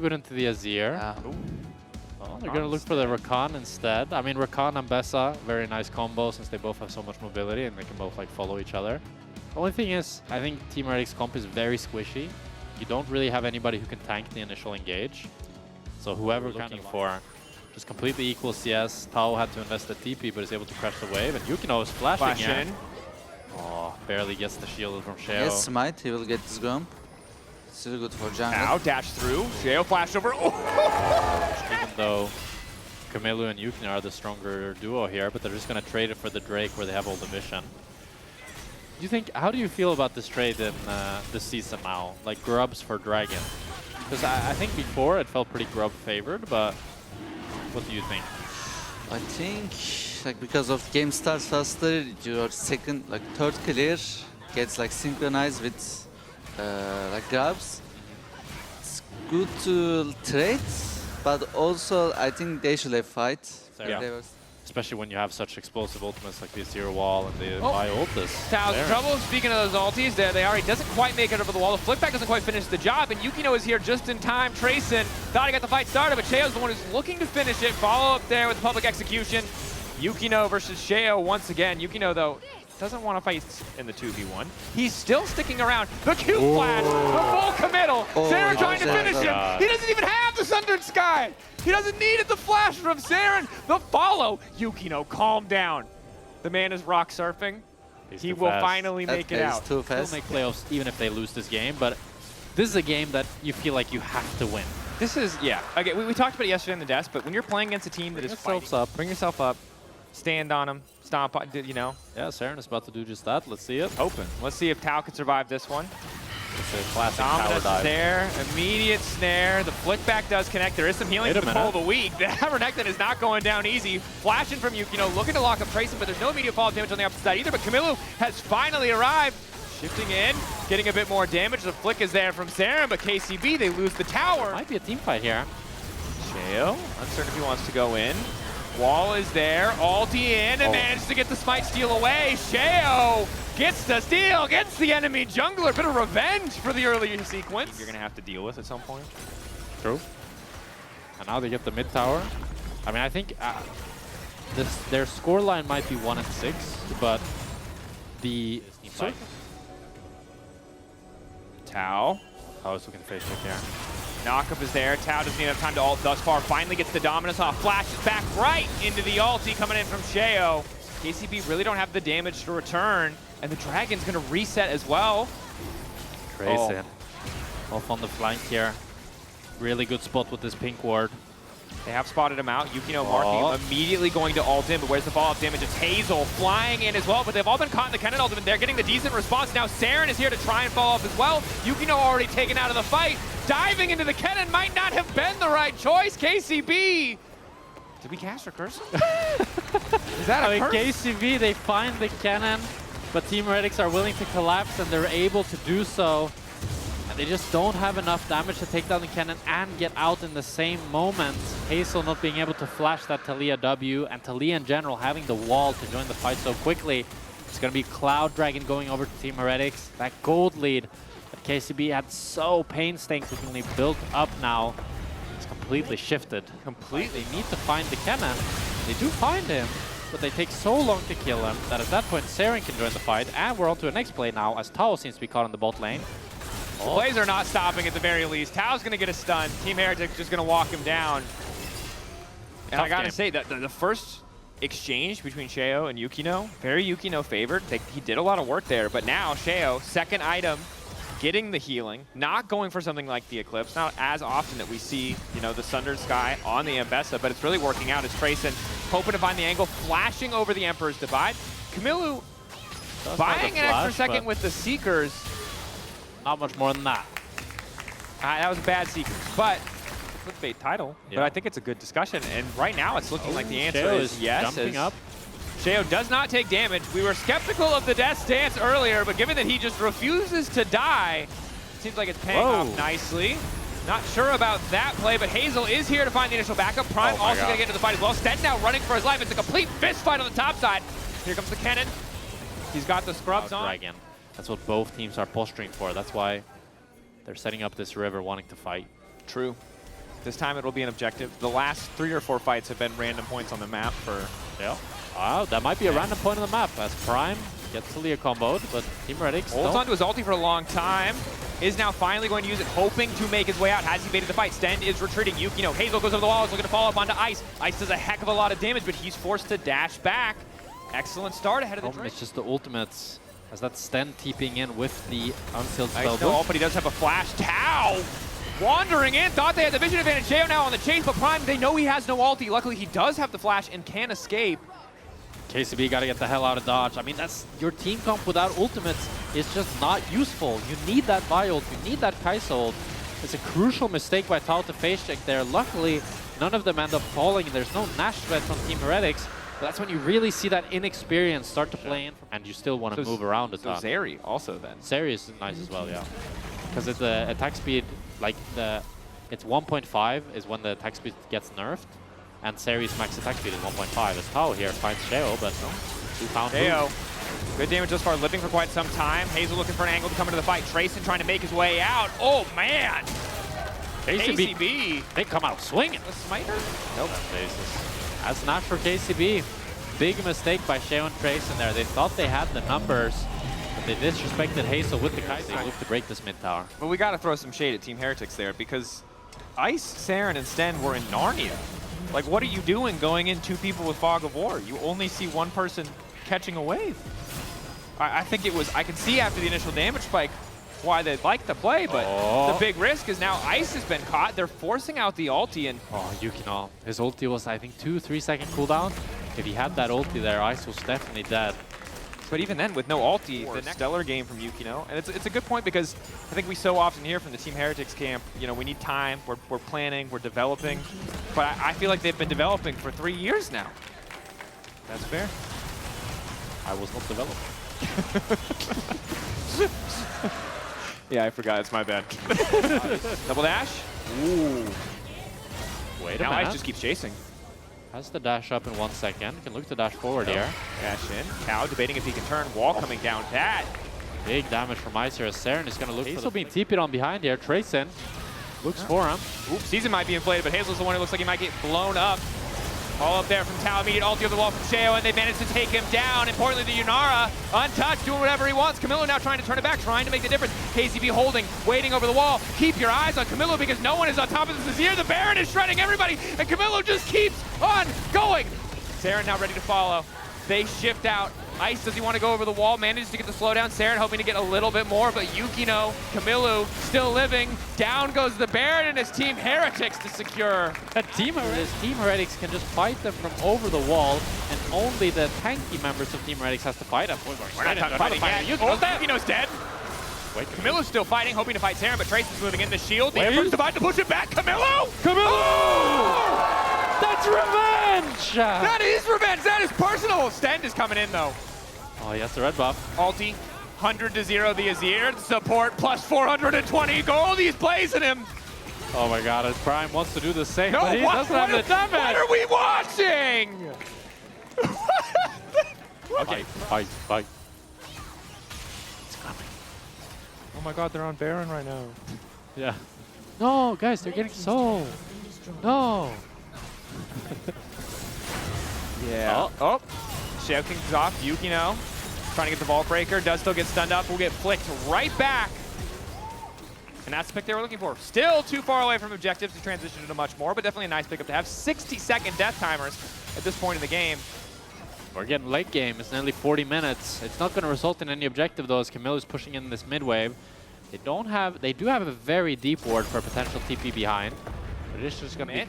Good into the Azir. Yeah. Well, they're going to look for the Rakan instead. I mean, Rakan and Bessa, very nice combo since they both have so much mobility and they can both like follow each other. The only thing is, I think Team Heretics comp is very squishy. You don't really have anybody who can tank the initial engage. So whoever we're looking for just completely equal CS. Tao had to invest the TP, but is able to crash the wave. And Yukino is flashing in. Oh, barely gets the shield from Sheo. Yes, Smite, he will get this Grump. Still good for jungle. Now dash through. Sheo flashed over. Oh! Even though Camilo and Yukino are the stronger duo here, but they're just going to trade it for the Drake where they have all the vision. Do you think, how do you feel about this trade in this season now? Like grubs for Dragon? Because I think before it felt pretty grub favored, but what do you think? I think like because of game starts faster, your third clear gets like synchronized with like grabs. It's good to trade, but also I think they should have fight. Yeah. Especially when you have such explosive ultimates like the Zero Wall and the My Ultis. Tao's trouble. Speaking of those ultis, there they are. He doesn't quite make it over the wall. The flick back doesn't quite finish the job, and Yukino is here just in time. Trayson thought he got the fight started, but Sheo's the one who's looking to finish it. Follow up there with the public execution. Yukino versus Sheo once again. Yukino, though, doesn't want to fight in the 2v1. He's still sticking around. The Q flash, the full committal. Saren trying to finish him. He doesn't even have the Sundered Sky. He doesn't need it. The flash from Saren. The follow. Yukino, calm down. The man is rock surfing. He will finally make it out. Too fast. They'll make playoffs even if they lose this game, but this is a game that you feel like you have to win. This is, yeah. Okay, we talked about it yesterday on the desk, but when you're playing against a team that is fighting, bring yourself up, stand on him, stomp on, you know. Yeah, Saren is about to do just that. Let's see it. Open. Let's see if Tao can survive this one. It's a classic tower dive. There, immediate snare. The flick back does connect. There is some healing to the pull of the weak. The Renekton is not going down easy. Flashing from Yukino, looking to lock up Trayson, but there's no immediate fall damage on the opposite side either. But Camilo has finally arrived. Shifting in, getting a bit more damage. The flick is there from Saren, but KCB, they lose the tower. Might be a team fight here. Sheo, uncertain if he wants to go in. Wall is there, ulti in, and manages to get the smite steal away. Sheo gets the steal, gets the enemy jungler. Bit of revenge for the earlier sequence. You're gonna have to deal with at some point. True. And now they get the mid tower. I mean, I think their scoreline might be 1-6, but the Tao. I was looking face check here. Knockup is there. Tao doesn't even have time to ult thus far. Finally gets the dominance off. Flashes back right into the ulti coming in from Sheo. KCB really don't have the damage to return, and the Dragon's going to reset as well. Trayson off on the flank here. Really good spot with this pink ward. They have spotted him out. Yukino marking immediately going to ult in, but where's the follow-up damage? It's Hazel flying in as well, but they've all been caught in the Kennen ultimate. They're getting the decent response. Now Saren is here to try and follow up as well. Yukino already taken out of the fight. Diving into the Kennen might not have been the right choice. KCB. Did we cast a curse? Is that a curse? KCB, they find the Kennen, but Team Heretics are willing to collapse, and they're able to do so. They just don't have enough damage to take down the Kennen and get out in the same moment. Hazel not being able to flash that Talia W, and Talia in general having the wall to join the fight so quickly. It's going to be Cloud Dragon going over to Team Heretics. That gold lead that KCB had so painstakingly built up now, it's completely shifted. They need to find the Kennen. They do find him, but they take so long to kill him that at that point Saren can join the fight. And we're on to the next play now, as Tao seems to be caught in the bot lane. The plays are not stopping at the very least. Tao's going to get a stun. Team Heretics just going to walk him down. And I got to say that the first exchange between Sheo and Yukino, very Yukino favored. He did a lot of work there, but now Sheo, second item, getting the healing, not going for something like the Eclipse. Not as often that we see, you know, the Sundered Sky on the Ambessa, but it's really working out as Trayson hoping to find the angle, flashing over the Emperor's Divide. Camilo buying an extra second with the Seekers. Not much more than that. That was a bad Seekers, but clickbait title. Yeah. But I think it's a good discussion, and right now it's looking like the answer Sheo is yes. Jumping up. Sheo does not take damage. We were skeptical of the death stance earlier, but given that he just refuses to die, it seems like it's paying off nicely. Not sure about that play, but Hazel is here to find the initial backup. Prime also going to get into the fight as well. Stead now running for his life. It's a complete fist fight on the top side. Here comes the Kennen. He's got the scrubs on. Dragon. That's what both teams are posturing for. That's why they're setting up this river wanting to fight. True. This time it'll be an objective. The last 3 or 4 fights have been random points on the map for... Yeah. Wow, that might be a random point on the map as Prime gets to Leah comboed, but Team Heretics holds onto his ulti for a long time. Is now finally going to use it, hoping to make his way out. Has evaded the fight. Sten is retreating. Yukino, Hazel goes over the wall, is looking to follow up onto Ice. Ice does a heck of a lot of damage, but he's forced to dash back. Excellent start ahead of the Drake. It's just the ultimates, as that Sten TPing in with the unsealed spell. Ice no ult, but he does have a flash. Tau wandering in, thought they had the vision advantage. Sheo now on the chase, but Prime, they know he has no ulti. Luckily, he does have the flash and can escape. KCB got to get the hell out of dodge. I mean, that's your team comp without ultimates is just not useful. You need that Vi ult, you need that Kaisa ult. It's a crucial mistake by Tao to face check there. Luckily, none of them end up falling. There's no Nash threat from Team Heretics. But that's when you really see that inexperience start to play in. And you still want to move around the top. So Zeri also then. Zeri is nice as well, yeah. Because it's the attack speed, like it's 1.5 is when the attack speed gets nerfed. And Zeri's max attack speed is 1.5. As Tao here finds Sheo, but no. 2-pound Sheo, good damage thus far, living for quite some time. Hazel looking for an angle to come into the fight. Trayson trying to make his way out. Oh, man! KCB. They come out swinging. The smiter? Nope. Jesus. That's not for KCB. Big mistake by Sheo and Trayson there. They thought they had the numbers, but they disrespected Hazel with the Kaisa. They moved to break this mid tower. Well, we got to throw some shade at Team Heretics there because Ice, Saren, and Sten were in Narnia. Like, what are you doing going in 2 people with Fog of War? You only see 1 person catching a wave. I think it was, I can see after the initial damage spike why they'd like to play, but the big risk is now Ice has been caught. They're forcing out the ulti and... Oh, Yukino. His ulti was, I think, 2-3 second cooldown. If he had that ulti there, Ice was definitely dead. But even then, with no ulti, the stellar game from Yukino. And it's a good point because I think we so often hear from the Team Heretics camp, you know, we need time, we're planning, we're developing. But I feel like they've been developing for 3 years now. That's fair. I was not developing. Yeah, I forgot. It's my bad. Double dash. Ooh. Wait a now minute. Ice just keeps chasing. Has the dash up in 1 second. Can look to dash forward here. Dash in. Cow debating if he can turn. Wall coming down. That. Big damage from Ice here as Saren is going to look for Hazel being TP'd on behind here. Trayson looks for him. Oops, season might be inflated, but Hazel's the one who looks like he might get blown up. All up there from Tao, immediate ulti over the wall from Sheo, and they managed to take him down. Importantly, the Yunara, untouched, doing whatever he wants. Camilo now trying to turn it back, trying to make the difference. KCB holding, waiting over the wall. Keep your eyes on Camilo because no one is on top of this here. The Baron is shredding everybody, and Camilo just keeps on going. Saren now ready to follow. They shift out. Ice, does he want to go over the wall? Manages to get the slowdown. Saren hoping to get a little bit more, but Yukino, Kamilu still living. Down goes the Baron and his Team Heretics to secure. Team Heretics can just fight them from over the wall, and only the tanky members of Team Heretics has to fight them. We're not done fighting yet. Yukino's dead. Wait, Kamilu's still fighting, hoping to fight Saren, but Tracy's moving in the shield. The Emperor's about to push it back. Camilo! That's revenge! That is revenge! That is personal! Sten is coming in, though. Oh, he has the red buff. Ulti, 100 to 0 the Azir. Support plus 420 gold. He's blazing him. Oh my god, his Prime wants to do the same, No, but he doesn't have the damage. What are we watching? Okay, fight. It's coming. Oh my god, they're on Baron right now. Yeah. No, guys, they're getting soul. No. Yeah. Oh. Sheo kicks off. Yukino trying to get the Vault Breaker. Does still get stunned up. Will get flicked right back. And that's the pick they were looking for. Still too far away from objectives to transition into much more, but definitely a nice pickup to have. 60-second death timers at this point in the game. We're getting late game. It's nearly 40 minutes. It's not going to result in any objective though, as Camille is pushing in this mid wave. They do have a very deep ward for a potential TP behind. But it's just going to be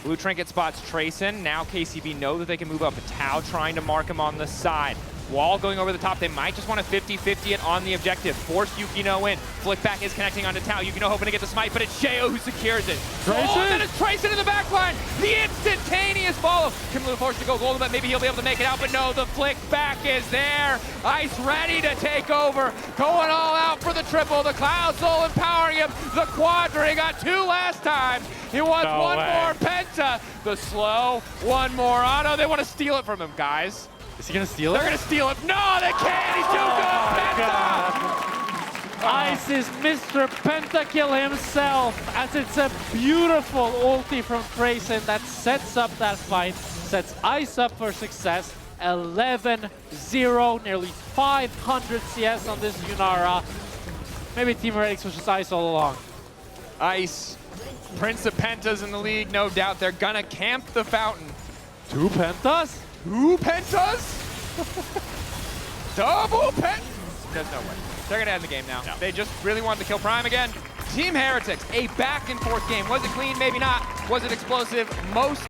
Blue Trinket spots Trayson. Now KCB know that they can move up. Tao trying to mark him on the side. Wall going over the top. They might just want to 50-50 it on the objective. Force Yukino in. Flick back is connecting onto Tao. Yukino hoping to get the smite, but it's Sheo who secures it. Trayson! Oh, and then it's Trayson in the back line. The instantaneous follow. Kimberly forced to go golden, but maybe he'll be able to make it out. But no, the flick back is there. Ice ready to take over. Going all out for the triple. The Cloud Soul empowering him. The quadra. He got 2 last time. He wants one more penta. The slow, one more auto. They want to steal it from him, guys. Is he going to steal it? They're going to steal it. No, they can't. He's too good. Penta! Ice is Mr. Pentakill himself, as it's a beautiful ulti from Trayson that sets up that fight, sets Ice up for success. 11-0, nearly 500 CS on this Yunara. Maybe Team Heretics was just Ice all along. Ice, Prince of Pentas in the league, no doubt. They're gonna camp the fountain. 2 pentas? 2 pentas? Double pent? There's no way. They're gonna end the game now. No. They just really wanted to kill Prime again. Team Heretics, a back and forth game. Was it clean? Maybe not. Was it explosive? Most